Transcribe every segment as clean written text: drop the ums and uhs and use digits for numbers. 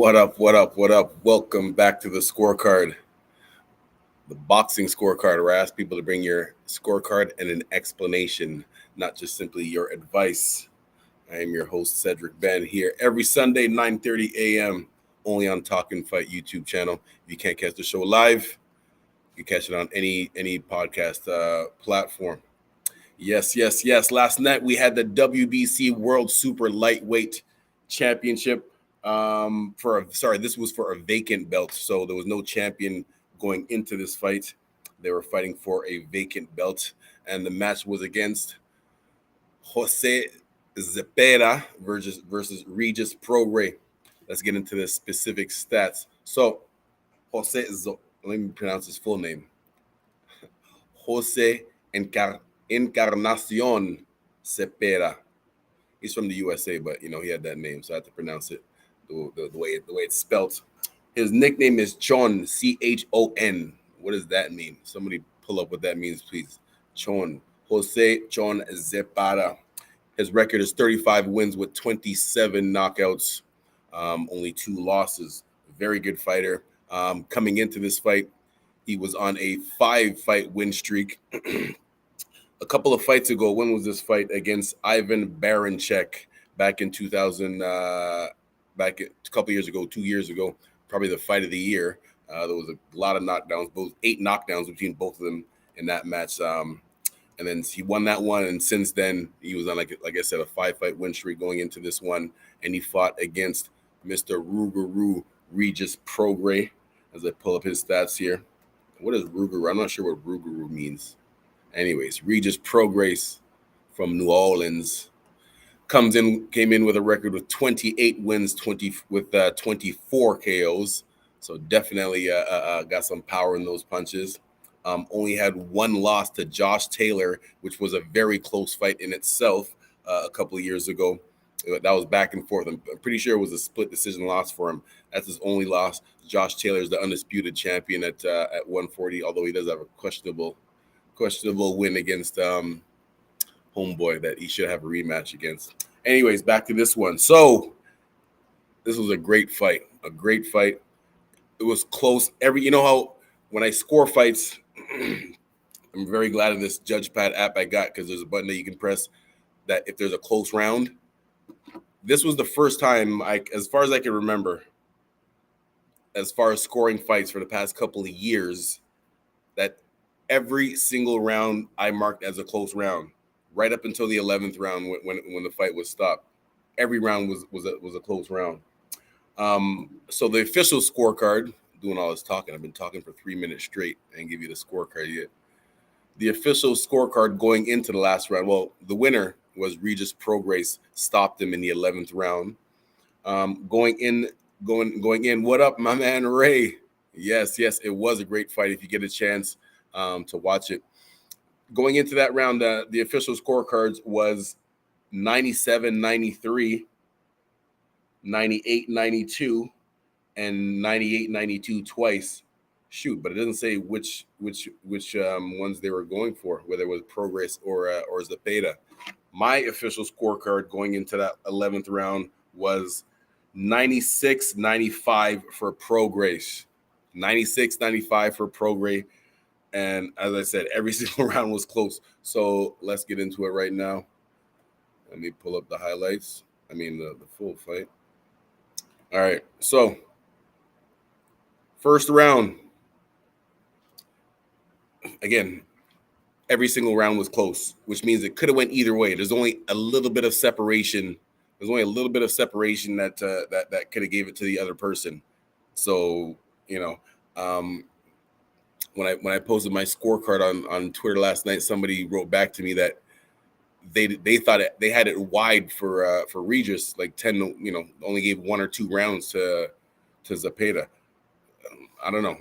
What up? What up? What up? Welcome back to the scorecard, the boxing scorecard, where I ask people to bring your scorecard and an explanation, not just simply your advice. I am your host, Cedric Benn, here every Sunday, 9:30 a.m., only on Talkin' Fight YouTube channel. If you can't catch the show live, you can catch it on any podcast platform. Yes, yes, yes. Last night we had the WBC World Super Lightweight Championship. This was for a vacant belt, so there was no champion going into this fight. They were fighting for a vacant belt, and the match was against Jose Zepeda versus Regis Prograis. Let's get into the specific stats. So, let me pronounce his full name. Jose Encarnacion Zepeda. He's from the USA, but he had that name, so I had to pronounce it the way it's spelled. His nickname is Chon, Chon. What does that mean? Somebody pull up what that means, please. Chon, Jose Chon Zepeda. His record is 35 wins with 27 knockouts, only 2 losses. Very good fighter. Coming into this fight, he was on a 5-fight win streak. A couple of fights ago, when was this fight? Against Ivan Barancek back in 2000, a couple years ago, 2 years ago, probably the fight of the year. There was a lot of knockdowns, 8 knockdowns between both of them in that match. And then he won that one, and since then he was on like I said, a 5-fight win streak going into this one, and he fought against Mr. Rougarou Regis Prograis. As I pull up his stats here, what is Rougarou? I'm not sure what Rougarou means. Anyways, Regis Prograis from New Orleans came in with a record with 28 wins, 24 KOs. So definitely got some power in those punches. Only had 1 loss to Josh Taylor, which was a very close fight in itself a couple of years ago. That was back and forth. I'm pretty sure it was a split decision loss for him. That's his only loss. Josh Taylor is the undisputed champion at 140, although he does have a questionable win against homeboy that he should have a rematch against. Anyways, back to this one. So this was a great fight. It was close. How when I score fights, I'm very glad of this JudgePad app I got, because there's a button that you can press that if there's a close round. This was the first time, as far as I can remember, as far as scoring fights for the past couple of years, that every single round I marked as a close round, right up until the 11th round when the fight was stopped. Every round was a close round. So the official scorecard, doing all this talking, I've been talking for 3 minutes straight. I didn't give you the scorecard yet. The official scorecard going into the last round, well, the winner was Regis Prograis, stopped him in the 11th round. Going in, what up, my man Ray? Yes, it was a great fight if you get a chance to watch it. Going into that round, the official scorecards was 97-93, 98-92, and 98-92 twice. Shoot, but it doesn't say which ones they were going for, whether it was Prograis or Zepeda. My official scorecard going into that 11th round was 96-95 for Prograis. 96-95 for Prograis. And as I said, every single round was close. So let's get into it right now. Let me pull up the highlights. The full fight. All right. So first round. Again, every single round was close, which means it could have went either way. There's only a little bit of separation. That could have gave it to the other person. So, when I posted my scorecard on Twitter last night, somebody wrote back to me that they thought they had it wide for Regis, like 10, only gave 1 or 2 rounds to Zepeda. I don't know.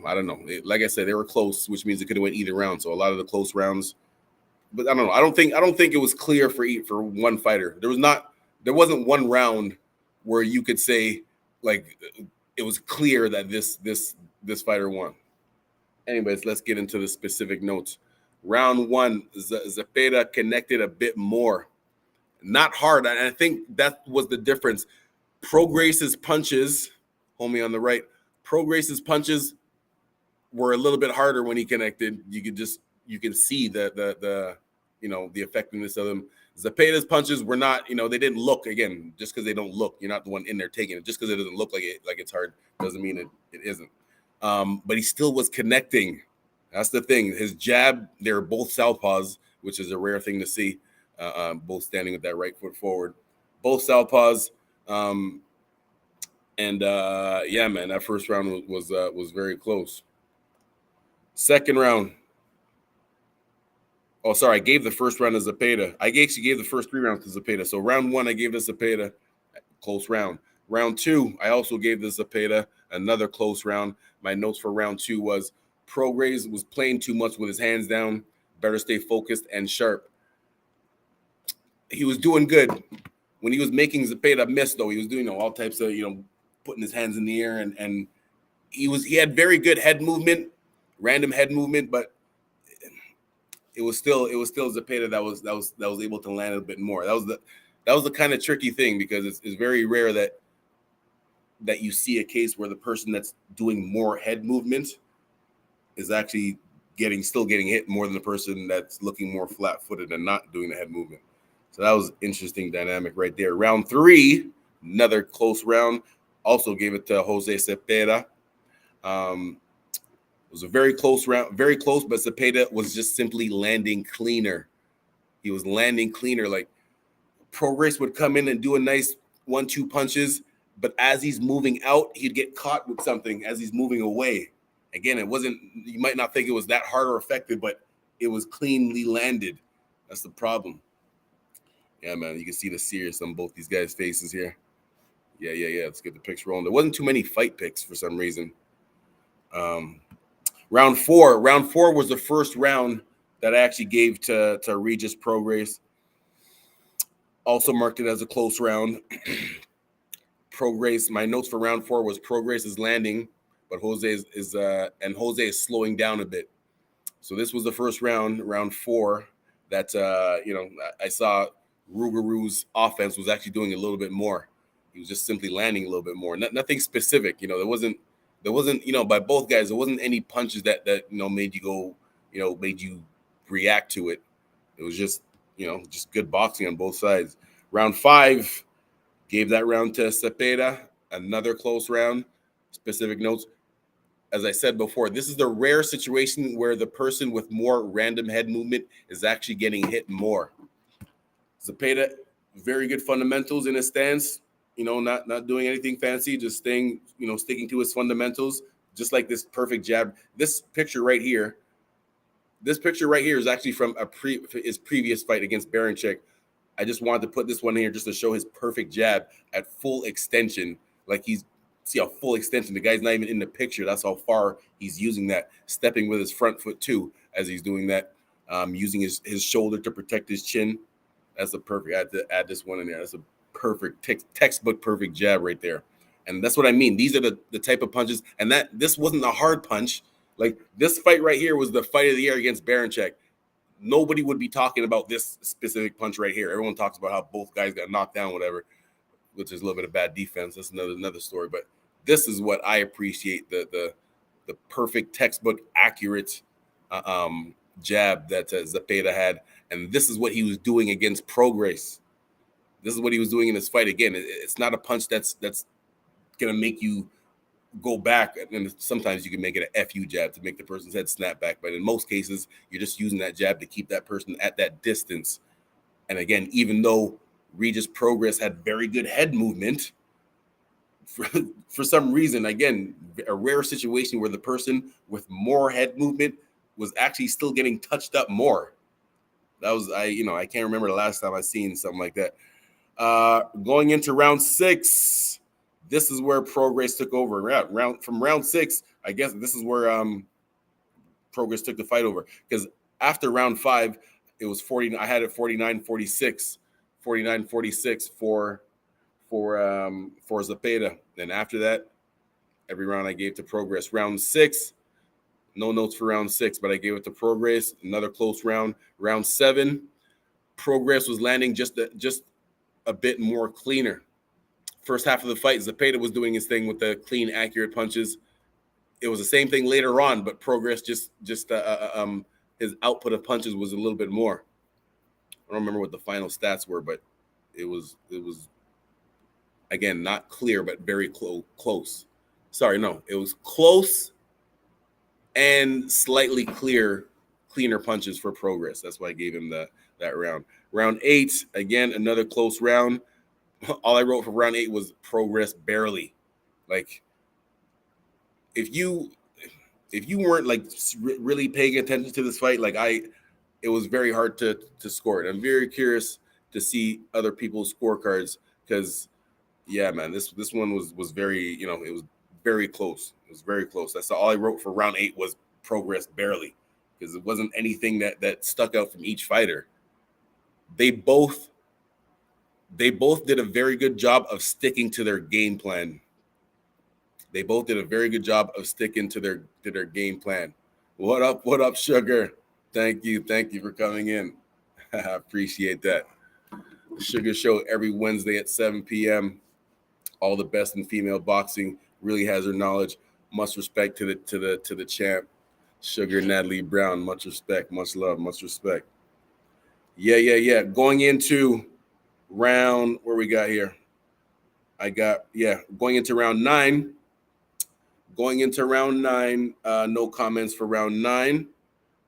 Like I said, they were close, which means it could have went either round. So a lot of the close rounds, but I don't know. I don't think it was clear for one fighter. There wasn't one round where you could say like it was clear that this fighter won. Anyways, let's get into the specific notes. Round 1, Zepeda connected a bit more. Not hard. And I think that was the difference. Prograis' punches homie on the right. Prograis's punches were a little bit harder when he connected. You can see the the effectiveness of them. Zepeda's punches were not, they didn't look, again, just because they don't look. You're not the one in there taking it. Just because it doesn't look like it's hard doesn't mean it isn't. But he still was connecting. That's the thing. His jab, they're both southpaws, which is a rare thing to see. Both standing with that right foot forward. Both southpaws. Yeah, man, that first round was very close. Second round. Oh, sorry, I gave the first round to Zepeda. I actually gave the first 3 rounds to Zepeda. So round 1, I gave to Zepeda, close round. Round 2, I also gave to Zepeda, another close round. My notes for round 2 was Prograis was playing too much with his hands down. Better stay focused and sharp. He was doing good. When he was making Zepeda miss, though, he was doing all types of, putting his hands in the air, and he had very good head movement, random head movement, but it was still Zepeda that was able to land a bit more. That was the kind of tricky thing, because it's very rare that you see a case where the person that's doing more head movement is actually still getting hit more than the person that's looking more flat-footed and not doing the head movement. So that was interesting dynamic right there. Round 3, another close round. Also gave it to Jose Zepeda. It was a very close round, very close, but Zepeda was just simply landing cleaner. He was landing cleaner. Like, Prograis would come in and do a nice 1-2 punches, but as he's moving out, he'd get caught with something as he's moving away. Again, you might not think it was that hard or effective, but it was cleanly landed. That's the problem. Yeah, man, you can see the serious on both these guys' faces here. Yeah. Let's get the pics rolling. There wasn't too many fight pics for some reason. Round 4 was the first round that I actually gave to Regis Prograis. Also marked it as a close round. Prograis, my notes for round 4 was Prograis is landing, but Jose is slowing down a bit. So this was the first round 4, that I saw Rougarou's offense was actually doing a little bit more. He was just simply landing a little bit more. Nothing specific, there wasn't, by both guys, there wasn't any punches that made you go, made you react to it. It was just, just good boxing on both sides. Round 5, gave that round to Zepeda, another close round. Specific notes. As I said before, this is the rare situation where the person with more random head movement is actually getting hit more. Zepeda, very good fundamentals in his stance, not doing anything fancy, just staying, sticking to his fundamentals, just like this perfect jab. This picture right here is actually from his previous fight against Baranchek. I just wanted to put this one here just to show his perfect jab at full extension. Like, see how full extension, the guy's not even in the picture. That's how far he's using that, stepping with his front foot too as he's doing that, using his shoulder to protect his chin. That's a perfect, I had to add this one in there. That's a perfect textbook perfect jab right there. And that's what I mean. These are the type of punches, and this wasn't a hard punch. Like, this fight right here was the fight of the year against Baranchek. Nobody would be talking about this specific punch right here. Everyone talks about how both guys got knocked down, whatever, which is a little bit of bad defense. That's another story. But this is what I appreciate, the perfect textbook accurate jab that Zepeda had. And this is what he was doing against Prograis. This is what he was doing in this fight. Again, it's not a punch that's going to make you go back. And sometimes you can make it an FU jab to make the person's head snap back. But in most cases, you're just using that jab to keep that person at that distance. And again, even though Regis Prograis had very good head movement, for some reason, again, a rare situation where the person with more head movement was actually still getting touched up more. That was, I can't remember the last time I seen something like that. Going into round 6, this is where Prograis took over. From round 6, I guess this is where Prograis took the fight over. Because after round 5, it was 40. I had it 49-46 for Zepeda. Then after that, every round I gave to Prograis. Round 6, no notes for round 6, but I gave it to Prograis. Another close round. Round 7, Prograis was landing just a bit more cleaner. First half of the fight, Zepeda was doing his thing with the clean, accurate punches. It was the same thing later on, but Prograis just his output of punches was a little bit more. I don't remember what the final stats were, but it was again not clear, but very close. Sorry, no, it was close and slightly cleaner punches for Prograis. That's why I gave him that round. Round 8, again, another close round. All I wrote for round 8 was Prograis barely. Like, if you weren't like really paying attention to this fight, like it was very hard to score it. I'm very curious to see other people's scorecards because, yeah, man, this one was very, it was very close. It was very close. That's all I wrote for round 8 was Prograis barely, because it wasn't anything that stuck out from each fighter. They both did a very good job of sticking to their game plan. They both did a very good job of sticking to their game plan. What up, Sugar? Thank you for coming in. I appreciate that. Sugar Show every Wednesday at 7 p.m. All the best in female boxing. Really has her knowledge. Much respect to the champ, Sugar Natalie Brown. Much respect, much love, much respect. Yeah. Going into round, where we got here? Going into round 9. No comments for round 9,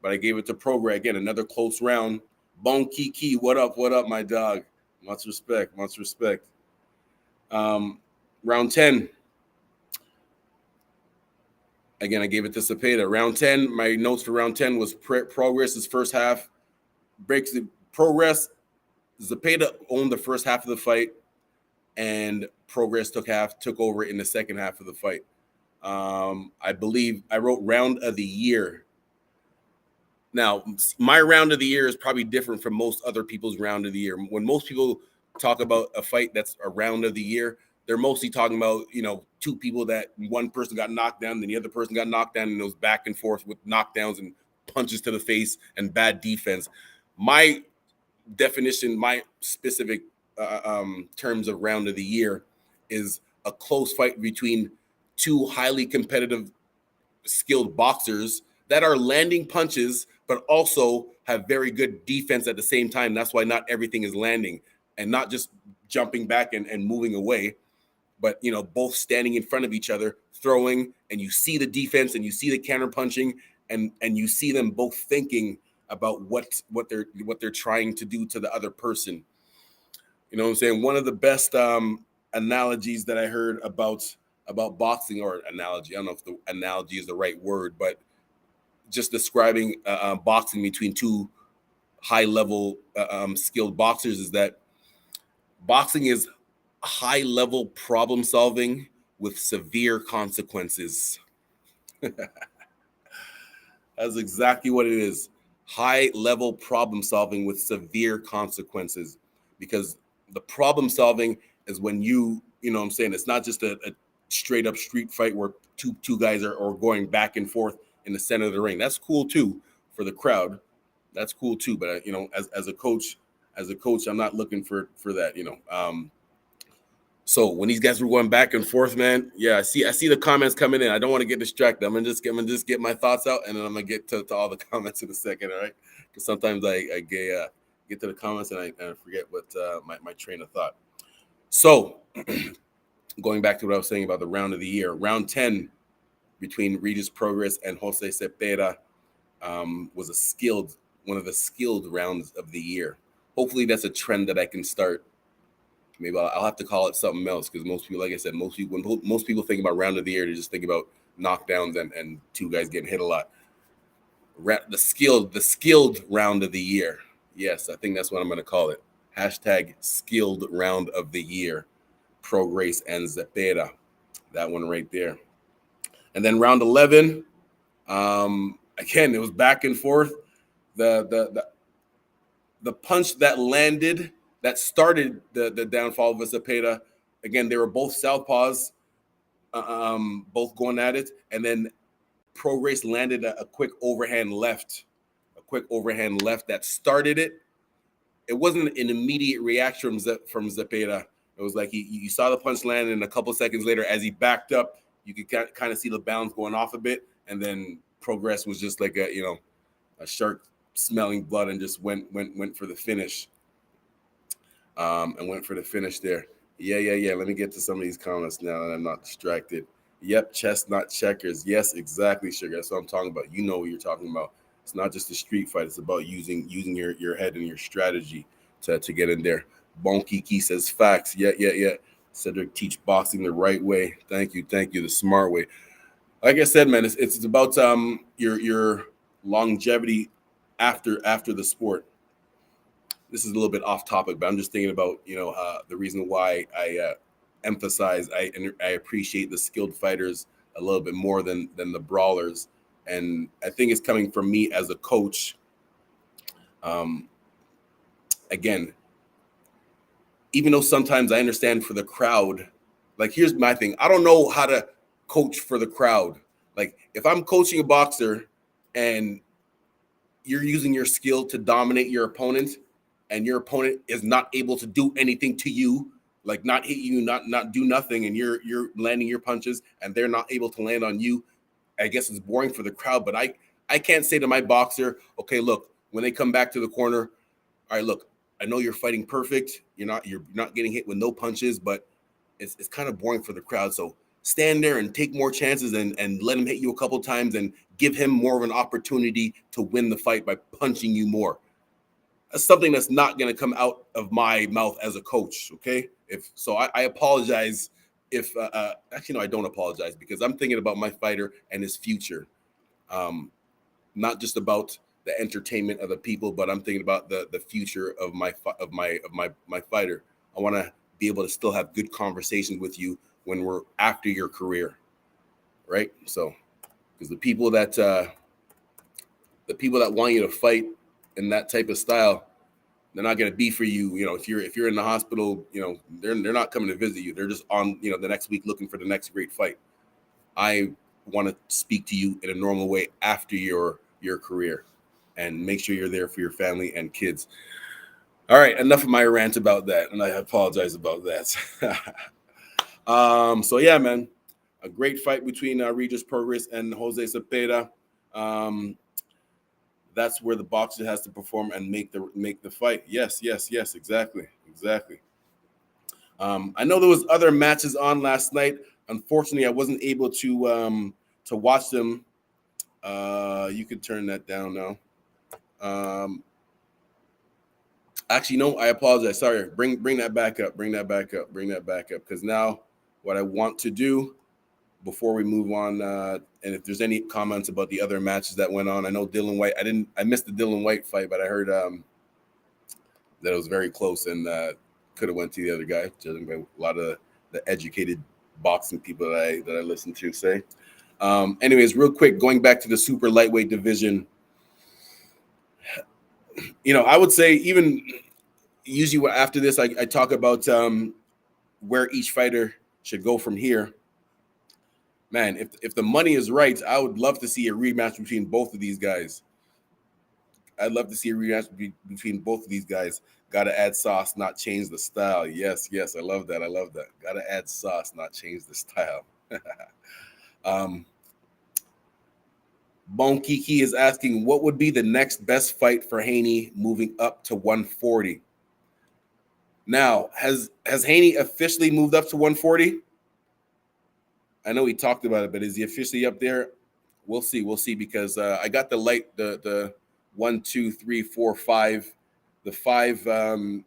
but I gave it to Prograis. Again, another close round. Bon Kiki, what up, my dog? Much respect. Round 10. Again, I gave it to Zepeda. Round 10, my notes for round 10 was Prograis' first half. Breaks the Prograis. Zepeda owned the first half of the fight, and Prograis took over in the second half of the fight. I believe I wrote round of the year. Now, my round of the year is probably different from most other people's round of the year. When most people talk about a fight that's a round of the year, they're mostly talking about, two people that one person got knocked down, then the other person got knocked down, and it was back and forth with knockdowns and punches to the face and bad defense. My definition, my specific terms of round of the year is a close fight between two highly competitive, skilled boxers that are landing punches, but also have very good defense at the same time. That's why not everything is landing, and not just jumping back and moving away, but both standing in front of each other, throwing, and you see the defense and you see the counter punching, and you see them both thinking about what they're trying to do to the other person. You know what I'm saying? One of the best analogies that I heard about boxing, or analogy, I don't know if the analogy is the right word, but just describing boxing between two high-level skilled boxers is that boxing is high-level problem solving with severe consequences. That's exactly what it is. High-level problem solving with severe consequences, because the problem solving is when you know what I'm saying, it's not just a straight up street fight where two guys are going back and forth in the center of the ring. That's cool too for the crowd. That's cool too. But as a coach, I'm not looking for that. So when these guys were going back and forth, man, yeah, I see the comments coming in. I don't want to get distracted. I'm gonna just get my thoughts out, and then I'm gonna get to all the comments in a second. All right, because sometimes I get to the comments and I forget what my train of thought. So going back to what I was saying about the round of the year, round 10 between Regis Prograis and Jose Zepeda was one of the skilled rounds of the year. Hopefully that's a trend that I can start. Maybe I'll have to call it something else, because most people, like I said, when most people think about round of the year, they just think about knockdowns and two guys getting hit a lot. The skilled round of the year. Yes, I think that's what I'm going to call it. Hashtag skilled round of the year. Prograis and Zepeda. That one right there. And then round 11, again, it was back and forth. The punch that landed, that started the downfall of Zepeda. Again, they were both southpaws, both going at it, and then Prograis landed a quick overhand left, that started it. It wasn't an immediate reaction from Zepeda. It It was like you saw the punch land, and a couple seconds later, as he backed up, you could kind of see the bounds going off a bit, and then Prograis was just like a shark smelling blood and just went for the finish. And went for the finish there. Yeah. Let me get to some of these comments now that I'm not distracted. Yep, chestnut checkers. Yes, exactly, Sugar. That's what I'm talking about. You know what you're talking about. It's not just a street fight. It's about using your head and your strategy to get in there. Bon Kiki says facts. Yeah. Cedric, teach boxing the right way. Thank you. The smart way. Like I said, man, it's about your longevity after the sport. This is a little bit off topic, but I'm just thinking about the reason why I emphasize I appreciate the skilled fighters a little bit more than the brawlers, and I think it's coming from me as a coach. Again, even though sometimes I understand for the crowd, like here's my thing: I don't know how to coach for the crowd. Like if I'm coaching a boxer and you're using your skill to dominate your opponent, and your opponent is not able to do anything to you, like not hit you, not do nothing, and you're landing your punches and they're not able to land on you, I guess it's boring for the crowd. But I can't say to my boxer, okay, look, when they come back to the corner, all right, look, I know you're fighting perfect. You're not getting hit with no punches, but it's kind of boring for the crowd. So stand there and take more chances and let him hit you a couple times and give him more of an opportunity to win the fight by punching you more. That's something that's not going to come out of my mouth as a coach, okay? I apologize if actually, no, I don't apologize, because I'm thinking about my fighter and his future, not just about the entertainment of the people, but I'm thinking about the future of my fighter. I want to be able to still have good conversations with you when we're after your career, right? So, because the people that want you to fight in that type of style, they're not going to be for you. If you're in the hospital, they're not coming to visit you. They're just on, the next week looking for the next great fight. I want to speak to you in a normal way after your career, and make sure you're there for your family and kids. All right, enough of my rant about that, and I apologize about that. So yeah, man, a great fight between Regis Prograis and Jose Zepeda. That's where the boxer has to perform and make the fight. Yes, exactly. I know there was other matches on last night. Unfortunately, I wasn't able to watch them. You can turn that down now. Actually, no, I apologize. Sorry. Bring that back up. Because now what I want to do before we move on, and if there's any comments about the other matches that went on, I know Dylan White. I missed the Dylan White fight, but I heard that it was very close and could have went to the other guy, judging by a lot of the educated boxing people that I listen to say. Anyways, real quick, going back to the super lightweight division, I would say even usually after this, I talk about where each fighter should go from here. Man, if the money is right, I would love to see a rematch between both of these guys. I'd love to see a rematch between both of these guys. Got to add sauce, not change the style. Yes, I love that. Got to add sauce, not change the style. Bon Kiki is asking, what would be the next best fight for Haney moving up to 140? Now, has Haney officially moved up to 140? I know he talked about it, but is he officially up there? We'll see, because I got the 1, 2, 3, 4, 5, the 5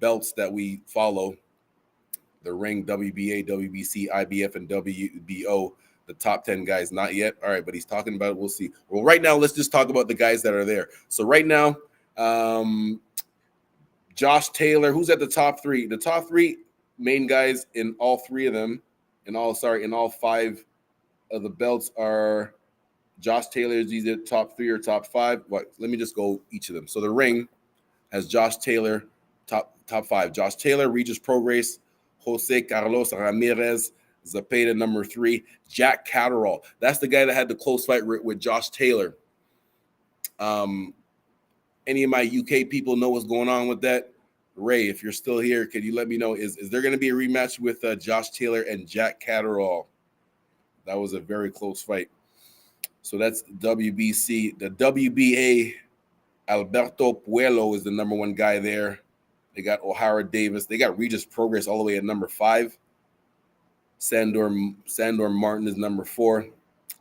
belts that we follow: the ring, WBA, WBC, IBF, and WBO. The top 10 guys, not yet. All right, but he's talking about it. We'll see. Well, right now, let's just talk about the guys that are there. So right now, Josh Taylor, who's at the top 3? The top 3 main guys in all 3 of them, in all 5 of the belts are Josh Taylor. Is either top 3 or top 5. What? Let me just go each of them. So the ring has Josh Taylor, top 5. Josh Taylor, Regis Prograis, Jose Carlos Ramirez, Zepeda, number 3. Jack Catterall. That's the guy that had the close fight with Josh Taylor. Any of my UK people know what's going on with that? Ray, if you're still here, can you let me know, is there going to be a rematch with Josh Taylor and Jack Catterall? That was a very close fight. So that's WBC. The WBA, Alberto Puello is the number 1 guy there. They got O'Hara Davis. They got Regis Prograis all the way at number 5. Sandor Martin is number 4.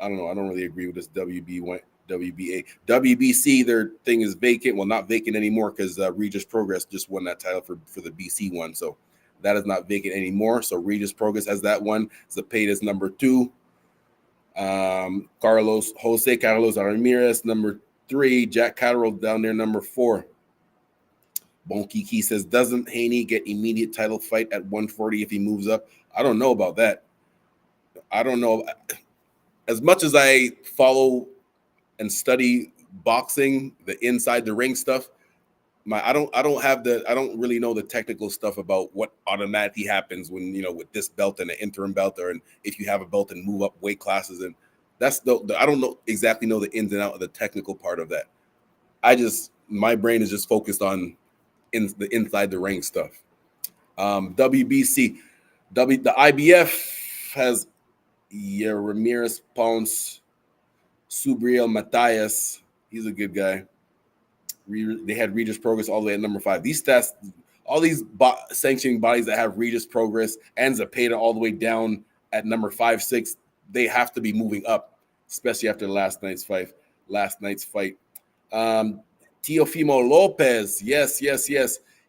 I don't know. I don't really agree with this WBA. WBC, their thing is vacant. Well, not vacant anymore because Regis Prograis just won that title for the BC one. So that is not vacant anymore. So Regis Prograis has that one. Zepeda's number 2. Jose Carlos Ramirez, number 3. Jack Catterall down there, number 4. Bon Kiki says, doesn't Haney get immediate title fight at 140 if he moves up? I don't know about that. I don't know. As much as I follow and study boxing, the inside the ring stuff, I don't really know the technical stuff about what automatically happens when, with this belt and an interim belt, or and if you have a belt and move up weight classes, and that's I don't exactly know the ins and out of the technical part of that. My brain is just focused on the inside the ring stuff. WBC, the IBF has Ramirez, Ponce, Subriel Matias. He's a good guy. They had Regis Prograis all the way at number 5. These stats, all these sanctioning bodies that have Regis Prograis and Zepeda all the way down at number 5, 6, they have to be moving up, especially after last night's fight. Teofimo Lopez, yes.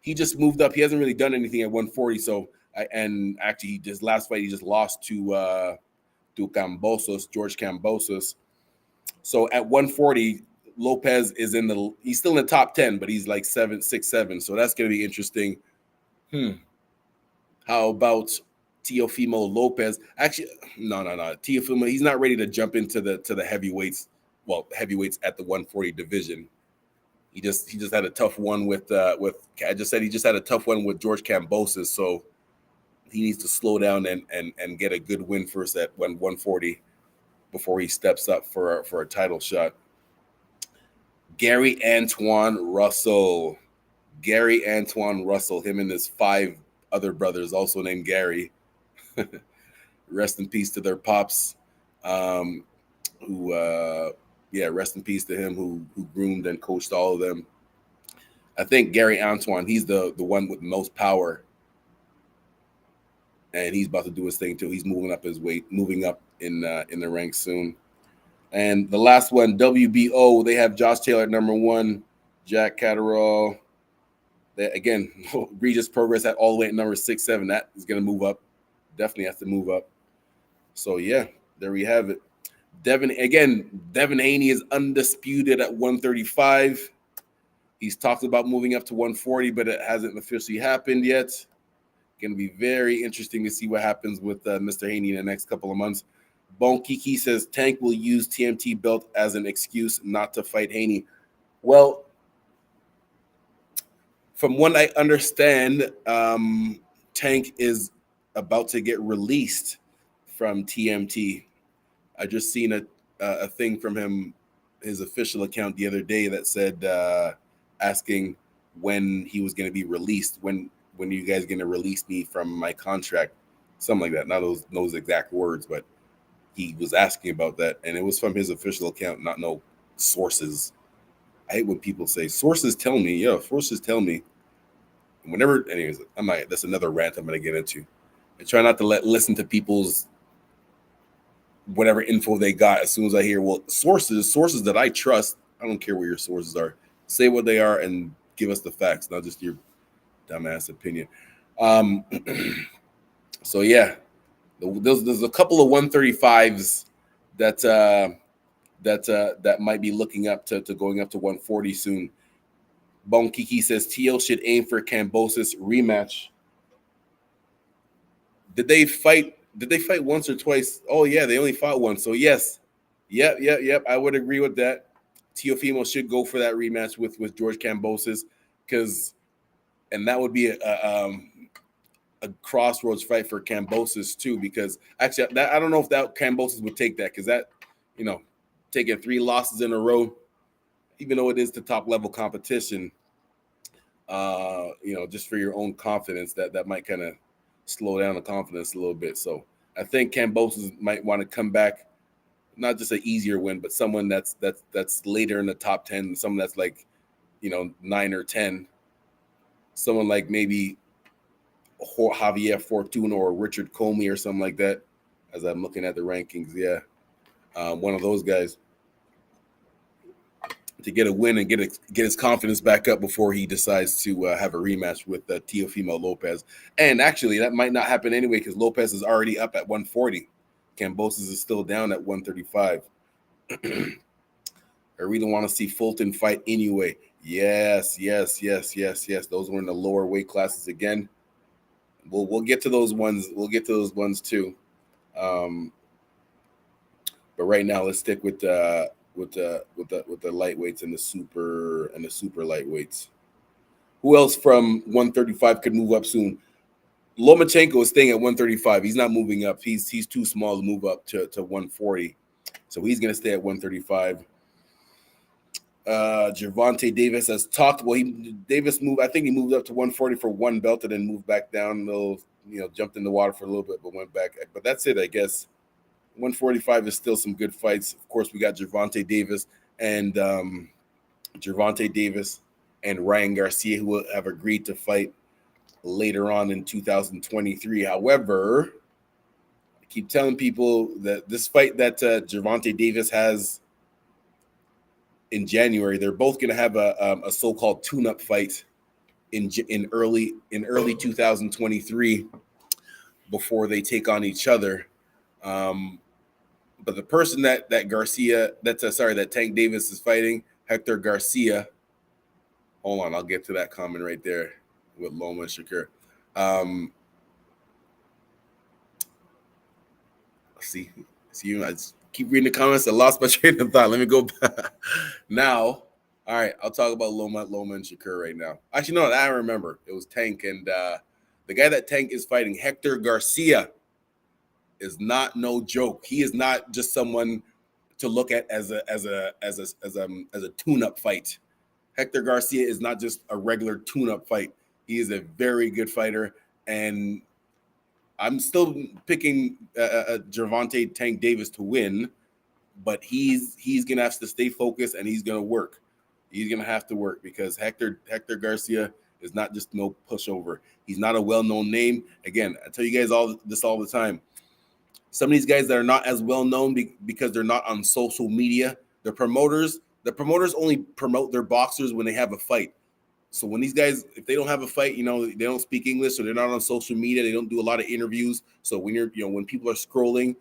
He just moved up. He hasn't really done anything at 140. So, and actually, his last fight, he just lost to George Cambosos. So at 140, Lopez is he's still in the top 10, but he's like 6'7". So that's going to be interesting. How about Teofimo Lopez? Actually, no. Teofimo, he's not ready to jump into the heavyweights. Well, heavyweights at the 140 division. He just had a tough one with I just said he just had a tough one with George Cambosos. So he needs to slow down and get a good win first at 140 before he steps up for a title shot. Gary Antoine Russell, him and his 5 other brothers, also named Gary. Rest in peace to their pops, rest in peace to him who groomed and coached all of them. I think Gary Antoine, he's the one with the most power, and he's about to do his thing too. He's moving up in the ranks soon. And the last one, WBO, they have Josh Taylor at number 1, Jack Catterall. Again, Regis Prograis at all the way at number 6, 7. That is going to move up. Definitely has to move up. So, yeah, there we have it. Devin Haney is undisputed at 135. He's talked about moving up to 140, but it hasn't officially happened yet. Going to be very interesting to see what happens with Mr. Haney in the next couple of months. Bon Kiki says Tank will use TMT belt as an excuse not to fight Haney. Well, from what I understand, Tank is about to get released from TMT. I just seen a thing from him, his official account the other day that said asking when he was going to be released. When are you guys going to release me from my contract? Something like that. Not those exact words, but he was asking about that, and it was from his official account, not no sources. I hate when people say sources tell me. Yeah, sources tell me. Anyways, that's another rant I'm going to get into. I try not to listen to people's whatever info they got as soon as I hear, sources that I trust. I don't care where your sources are. Say what they are and give us the facts, not just your dumbass opinion. So yeah, there's a couple of 135s that might be looking up to going up to 140 soon. Bon Kiki says TL should aim for Cambosos rematch. Did they fight once or twice? Oh yeah, they only fought once. So yes. Yep. I would agree with that. Teofimo should go for that rematch with George Cambosos, and that would be a crossroads fight for Cambosos too, because actually I don't know if that Cambosos would take that, because that, taking 3 losses in a row, even though it is the top level competition, just for your own confidence, that might kind of slow down the confidence a little bit. So I think Kambosos might want to come back, not just an easier win, but someone that's later in the top 10, someone that's like 9 or 10, someone like maybe Javier Fortuna or Richard Comey or something like that. As I'm looking at the rankings, yeah, one of those guys to get a win and get his confidence back up before he decides to have a rematch with Teofimo Lopez. And actually, that might not happen anyway because Lopez is already up at 140. Kambosos is still down at 135. I really want to see Fulton fight anyway. Yes. Those were in the lower weight classes again. We'll get to those ones. We'll get to those ones too. But right now, let's stick with the lightweights and the super lightweights. Who else from 135 could move up soon? Lomachenko is staying at 135. He's not moving up. He's too small to move up to 140. So he's going to stay at 135. Gervonta Davis has talked. Well, Davis moved. I think he moved up to 140 for one belt and then moved back down. Jumped in the water for a little bit, but went back. But that's it, I guess. 145 is still some good fights. Of course, we got Gervonta Davis and Ryan Garcia, who have agreed to fight later on in 2023. However, I keep telling people that this fight that Gervonta Davis has in January, they're both going to have a so-called tune-up fight in early 2023 before they take on each other. But the person that Tank Davis is fighting, Hector Garcia. Hold on, I'll get to that comment right there with Loma and Shakur. See, I just keep reading the comments. I lost my train of thought. Let me go back. Now. All right, I'll talk about Loma and Shakur right now. Actually, no, I remember. It was Tank, and the guy that Tank is fighting, Hector Garcia, is not no joke. He is not just someone to look at as a tune-up fight. Hector Garcia is not just a regular tune-up fight. He is a very good fighter, and I'm still picking Gervonta Tank Davis to win, but he's gonna have to stay focused and he's gonna work. He's gonna have to work because Hector Garcia is not just no pushover. He's not a well-known name. Again, I tell you guys all the time. Some of these guys that are not as well known because they're not on social media. The promoters only promote their boxers when they have a fight. So when these guys, if they don't have a fight, they don't speak English, so they're not on social media. They don't do a lot of interviews. So when people are scrolling,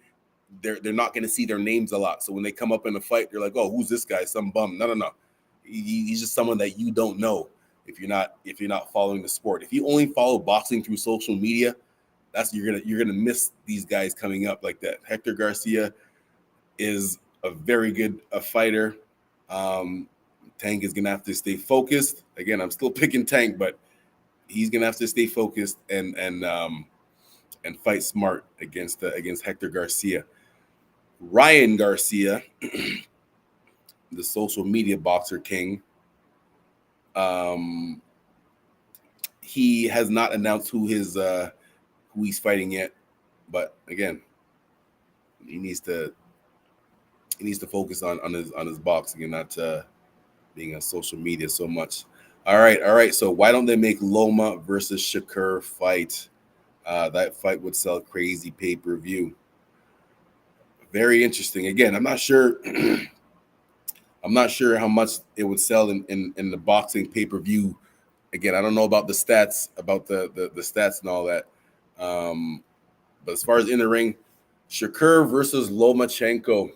they're not going to see their names a lot. So when they come up in a fight, they're like, oh, who's this guy? Some bum. No. He's just someone that you don't know if you're not following the sport. If you only follow boxing through social media, you're gonna miss these guys coming up like that. Hector Garcia is a very good fighter. Tank is gonna have to stay focused. Again, I'm still picking Tank, but he's gonna have to stay focused and fight smart against Hector Garcia. Ryan Garcia, the social media boxer king, he has not announced who he's fighting yet, but again, he needs to focus on his boxing and not being on social media so much. All right. So why don't they make Loma versus Shakur fight? That fight would sell crazy pay-per-view. Very interesting. Again, I'm not sure. I'm not sure how much it would sell in the boxing pay-per-view. Again, I don't know about the stats, about the stats and all that. But as far as in the ring, Shakur versus Lomachenko.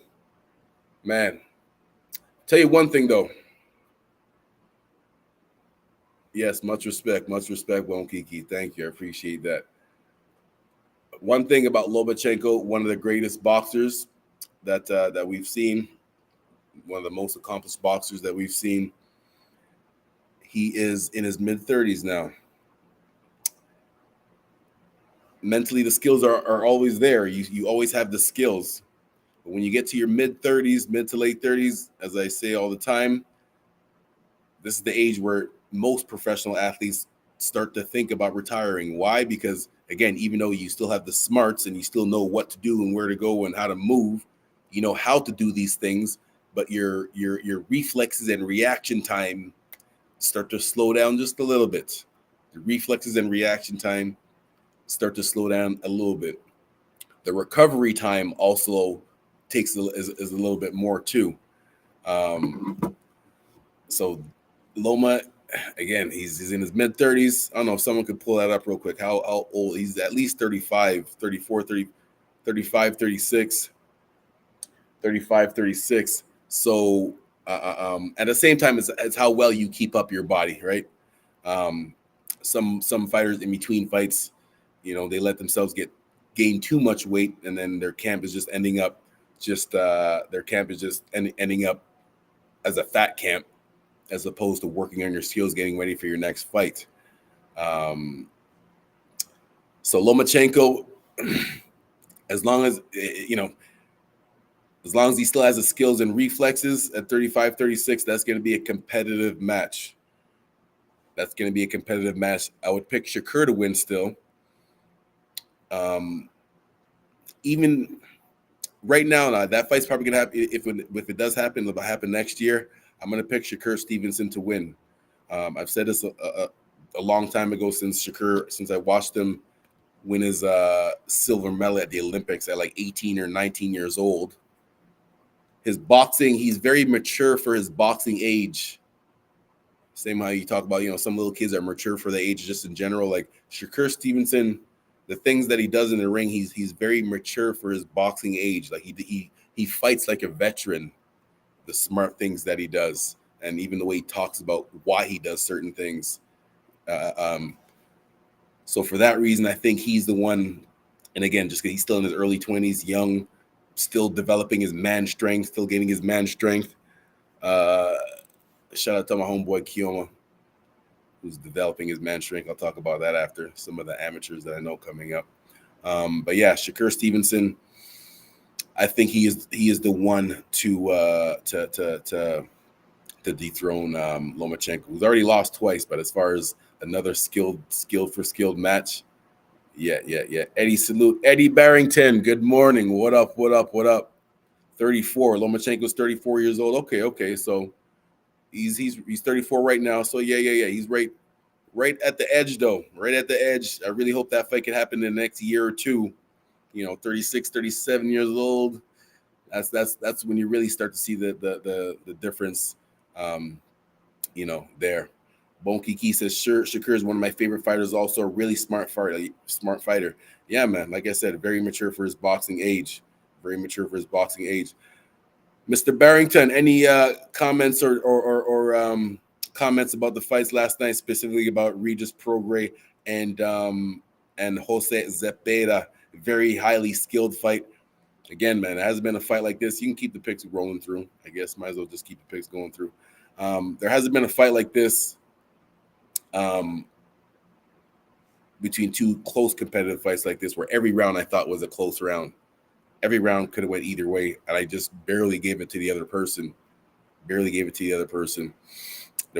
Man, tell you one thing though. Yes, much respect, Wonkiki. Thank you, I appreciate that. One thing about Lomachenko, one of the greatest boxers that we've seen, one of the most accomplished boxers that we've seen. He is in his mid-30s now. Mentally, the skills are always there. You always have the skills. But when you get to your mid-30s, mid to late 30s, as I say all the time, this is the age where most professional athletes start to think about retiring. Why? Because again, even though you still have the smarts and you still know what to do and where to go and how to move, you know how to do these things, but your reflexes and reaction time start to slow down just a little bit. The reflexes and reaction time start to slow down a little bit. The recovery time also is a little bit more too. So Loma, again, he's in his mid 30s. I don't know if someone could pull that up real quick. How old? He's at least 35, 34, 30, 35, 36, 35, 36. So at the same time, it's how well you keep up your body, right? Some fighters in between fights, you know, they let themselves gain too much weight, and then their camp is just ending up ending up as a fat camp, as opposed to working on your skills, getting ready for your next fight. So Lomachenko, as long as he still has the skills and reflexes at 35, 36, that's going to be a competitive match. I would pick Shakur to win still. Even right now, that fight's probably going to happen. If it does happen, it'll happen next year. I'm going to pick Shakur Stevenson to win. I've said this a long time ago, since I watched him win his silver medal at the Olympics at like 18 or 19 years old. His boxing, he's very mature for his boxing age. Same how you talk about, some little kids are mature for the age just in general. Like Shakur Stevenson, the things that he does in the ring, he's very mature for his boxing age. Like he fights like a veteran. The smart things that he does, and even the way he talks about why he does certain things. So for that reason, I think he's the one. And again, just because he's still in his early 20s, young, still developing his man strength, still getting his man strength. Shout out to my homeboy Kioma, who's developing his man strength. I'll talk about that after some of the amateurs that I know coming up. But yeah, Shakur Stevenson, I think he is the one to dethrone Lomachenko, who's already lost twice. But as far as another skilled match, yeah. Eddie, salute. Eddie Barrington, good morning. What up? 34. Lomachenko's 34 years old. Okay. So he's 34 right now. So yeah. He's right at the edge, though. Right at the edge. I really hope that fight can happen in the next year or two. 36, 37 years old. That's when you really start to see the difference. There. Bone Kiki says, sure, Shakur is one of my favorite fighters. Also a really smart fighter. Yeah, man. Like I said, very mature for his boxing age. Mr. Barrington, any comments or comments about the fights last night, specifically about Regis Prograis and Jose Zepeda? Very highly skilled fight. Again, man, it hasn't been a fight like this. You can keep the picks rolling through. I guess might as well just keep the picks going through. There hasn't been a fight like this between two close competitive fights like this, where every round I thought was a close round. Every round could have went either way, and I just barely gave it to the other person. There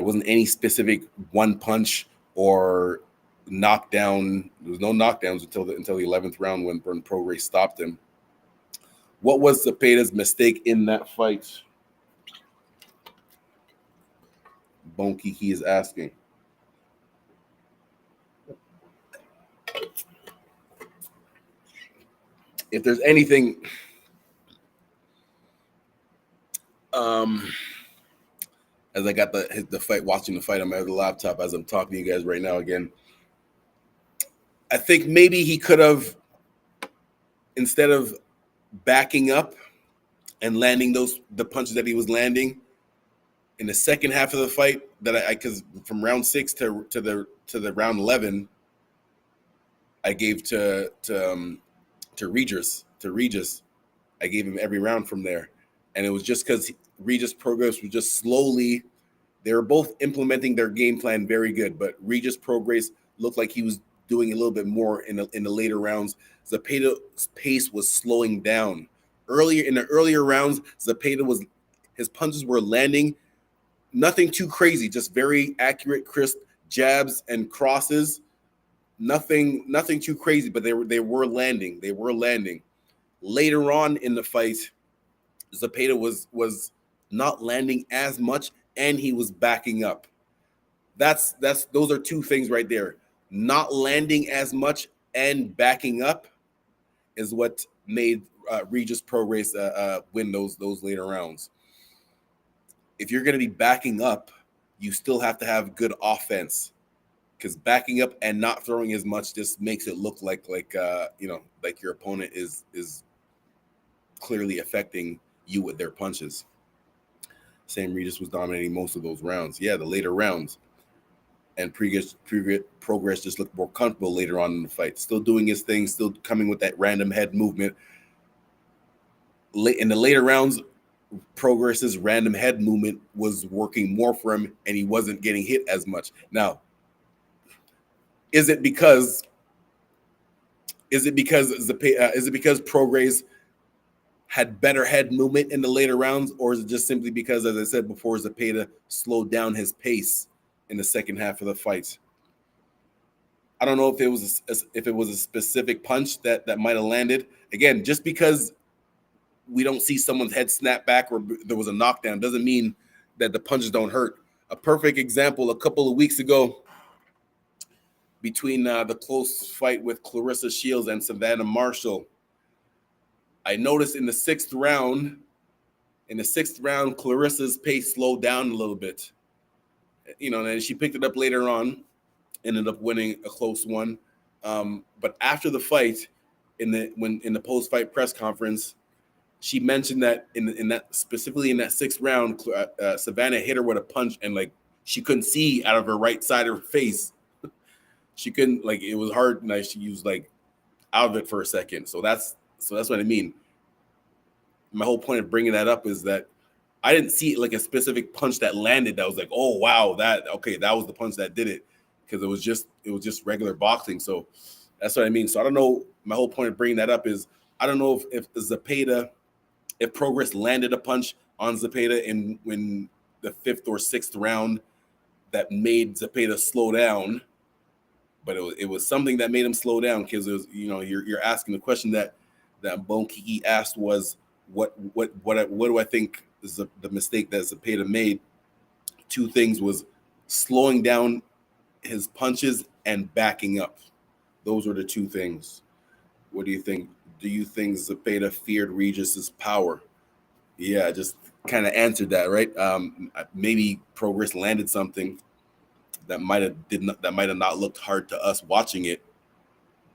wasn't any specific one punch or knockdown. There was no knockdowns until the 11th round when Prograis stopped him. What was Zepeda's mistake in that fight? Bone Kiki is asking. If there's anything, as I got the fight, watching the fight on my other laptop as I'm talking to you guys right now again, I think maybe he could have, instead of backing up and landing the punches that he was landing in the second half of the fight, because from round 6 to the round 11, I gave to Regis. I gave him every round from there, and it was just because Regis Prograis was just slowly. They were both implementing their game plan very good, but Regis Prograis looked like he was doing a little bit more in the later rounds. Zepeda's pace was slowing down. In the earlier rounds, his punches were landing Nothing too crazy, just very accurate, crisp jabs and crosses. Nothing too crazy, but they were landing. They were landing. Later on in the fight, Zepeda was not landing as much, and he was backing up. That's those are two things right there. Not landing as much and backing up is what made Regis Prograis win those later rounds. If you're going to be backing up, you still have to have good offense, because backing up and not throwing as much just makes it look like your opponent is clearly affecting you with their punches. Sam Regis was dominating most of those rounds. Yeah, the later rounds. And Prograis just looked more comfortable later on in the fight. Still doing his thing, still coming with that random head movement. In the later rounds, Prograis' random head movement was working more for him, and he wasn't getting hit as much. Now, is it because Prograis had better head movement in the later rounds, or is it just simply because, as I said before, Zepeda slowed down his pace in the second half of the fight? I don't know if it was a specific punch that might have landed. Again, just because we don't see someone's head snap back or there was a knockdown doesn't mean that the punches don't hurt. A perfect example, a couple of weeks ago, between the close fight with Clarissa Shields and Savannah Marshall, I noticed in the sixth round, Clarissa's pace slowed down a little bit. And she picked it up later on, ended up winning a close one. But after the fight, in the post-fight press conference, she mentioned that specifically in that sixth round, Savannah hit her with a punch, and she couldn't see out of her right side of her face. She couldn't, it was hard. She was out of it for a second. So that's what I mean. My whole point of bringing that up is that I didn't see a specific punch that landed that was oh wow, that was the punch that did it, because it was just regular boxing. So that's what I mean. So I don't know. My whole point of bringing that up is I don't know if Prograis landed a punch on Zepeda in the fifth or sixth round that made Zepeda slow down. But it was something that made him slow down, because it was, you're asking the question that Bone Kiki asked was what do I think is the mistake that Zepeda made? Two things was slowing down his punches and backing up. Those were the two things. What do you think? Do you think Zepeda feared Regis's power? Yeah, I just kind of answered that, right? Maybe Prograis landed something that might have not looked hard to us watching it,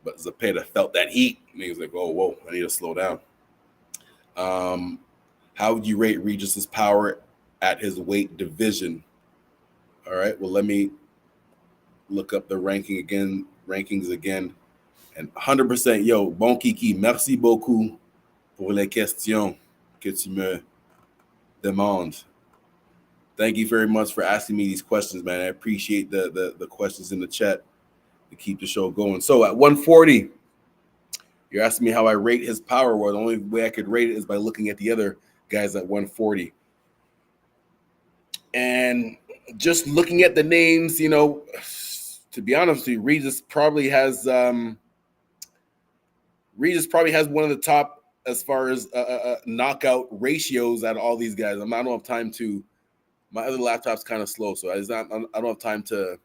but Zepeda felt that heat, and he was like, "Oh, whoa, I need to slow down." How would you rate Regis's power at his weight division? All right, well, let me look up the rankings again. And 100%, yo, Bon Kiki, merci beaucoup pour les questions que tu me demandes. Thank you very much for asking me these questions, man. I appreciate the questions in the chat to keep the show going. So at 140, you're asking me how I rate his power. Well, the only way I could rate it is by looking at the other guys at 140. And just looking at the names, to be honest with you, Regis probably has one of the top as far as knockout ratios out of all these guys. I don't have time to. My other laptop's kind of slow, so I don't have time to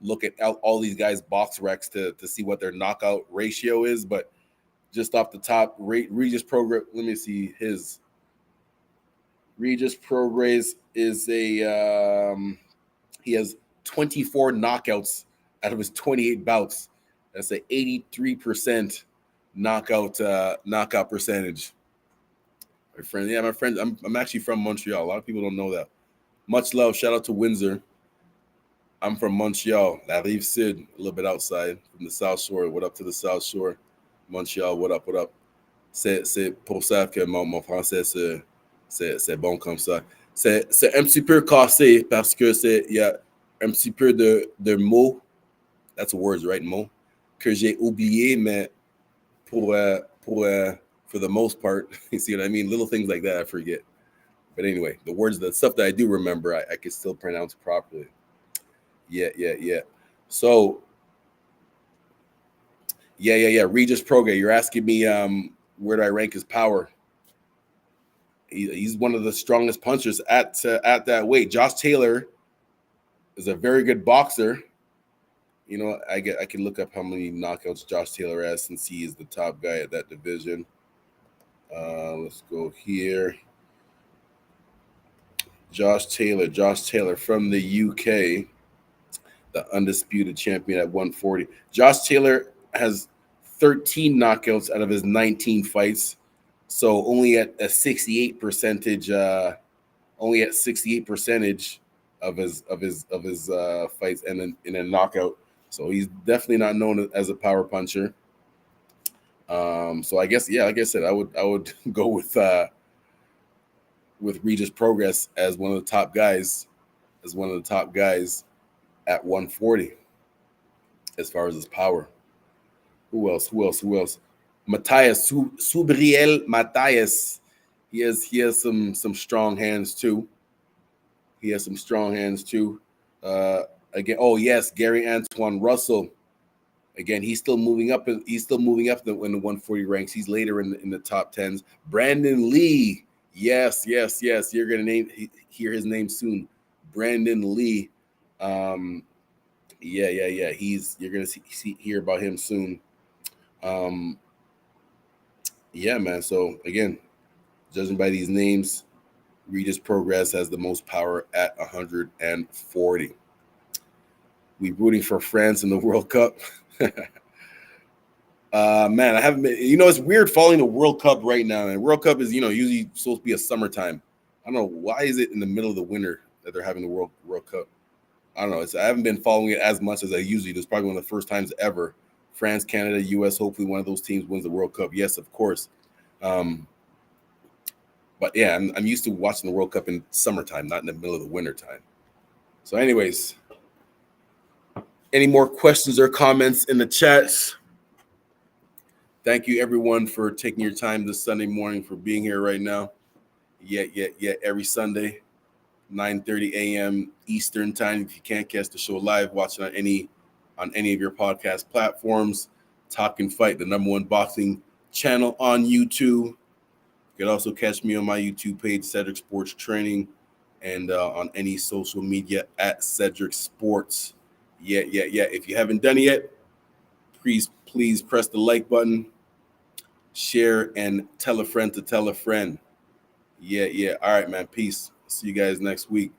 look at all these guys' box recs to see what their knockout ratio is. But just off the top, Regis Prograis. Let me see his. Regis Prograis is he has 24 knockouts out of his 28 bouts. That's an 83% knockout percentage. My friend. I'm actually from Montreal. A lot of people don't know that. Much love. Shout out to Windsor. I'm from Montreal, La Rive Sud, a little bit outside from the South Shore. What up to the South Shore? Montreal, what up? C'est pour ça que mon français c'est bon comme ça. C'est un petit peu cassé parce que il y a un petit peu de mots. That's words, right? Mots que j'ai oublié, mais for the most part, you see what I mean? Little things like that I forget. But anyway, the stuff that I do remember, I can still pronounce properly. Yeah. So, yeah. Regis Prograis, you're asking me where do I rank his power? He's one of the strongest punchers at that weight. Josh Taylor is a very good boxer. You know, I can look up how many knockouts Josh Taylor has since he is the top guy at that division. Let's go here. Josh Taylor from the UK, the undisputed champion at 140. Josh Taylor has 13 knockouts out of his 19 fights, so only at a 68 percentage. Only at 68 percentage of his fights and in a knockout. So he's definitely not known as a power puncher. So I guess, yeah, like I said, I would go with Regis Prograis as one of the top guys, at 140 as far as his power. Who else? Matthias Subriel Matthias. He has some strong hands too. Again, oh yes, Gary Antoine Russell. Again, he's still moving up. He's still moving up in the 140 ranks. He's later in the top 10s. Brandon Lee. Yes. You're gonna hear his name soon. Brandon Lee. Yeah. You're gonna hear about him soon. Yeah, man. So again, judging by these names, Regis Prograis has the most power at 140. We rooting for France in the World Cup. Man, I haven't been. It's weird following the World Cup right now. And World Cup is, usually supposed to be a summertime. I don't know why is it in the middle of the winter that they're having the World Cup. I don't know. I haven't been following it as much as I usually do. It's probably one of the first times ever. France, Canada, U.S. Hopefully one of those teams wins the World Cup. Yes, of course. But yeah, I'm used to watching the World Cup in summertime, not in the middle of the winter time. So, anyways, any more questions or comments in the chats? Thank you, everyone, for taking your time this Sunday morning, for being here right now. Yeah. Every Sunday, 9:30 a.m. Eastern time. If you can't catch the show live, watch it on any of your podcast platforms. Talk and Fight, the #1 boxing channel on YouTube. You can also catch me on my YouTube page, Cedric Sports Training, and on any social media at Cedric Sports. Yeah. If you haven't done it yet, please press the like button, share, and tell a friend to tell a friend. Yeah. All right, man. Peace. See you guys next week.